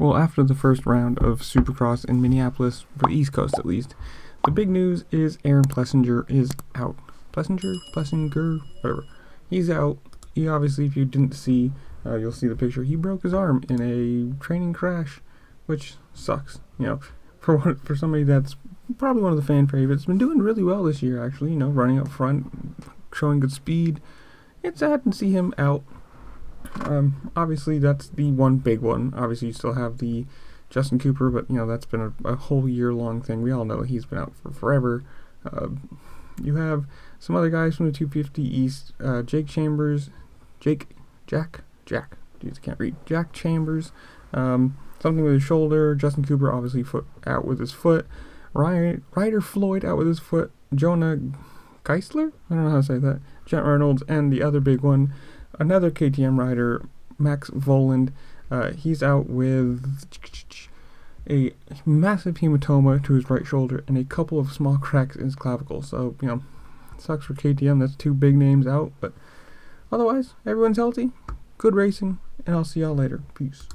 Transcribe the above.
Well, after the first round of Supercross in Minneapolis, for the East Coast at least, the big news is Aaron Plessinger is out. Plessinger, whatever. He's out. He obviously, if you didn't see, you'll see the picture. He broke his arm in a training crash, which sucks. You know, for somebody that's probably one of the fan favorites, been doing really well this year actually. You know, running up front, showing good speed. It's sad to see him out. Obviously that's the one big one. Obviously you still have the Justin Cooper, but you know that's been a whole year-long thing. We all know he's been out for forever. You have some other guys from the 250 East, Jack Chambers, something with his shoulder. Justin Cooper obviously out with his foot. Ryder Floyd out with his foot. Jonah Geisler, I don't know how to say that. Jet Reynolds, and the other big one, another KTM rider, Max Voland. He's out with a massive hematoma to his right shoulder and a couple of small cracks in his clavicle. So, you know, sucks for KTM. That's two big names out. But otherwise, everyone's healthy. Good racing. And I'll see y'all later. Peace.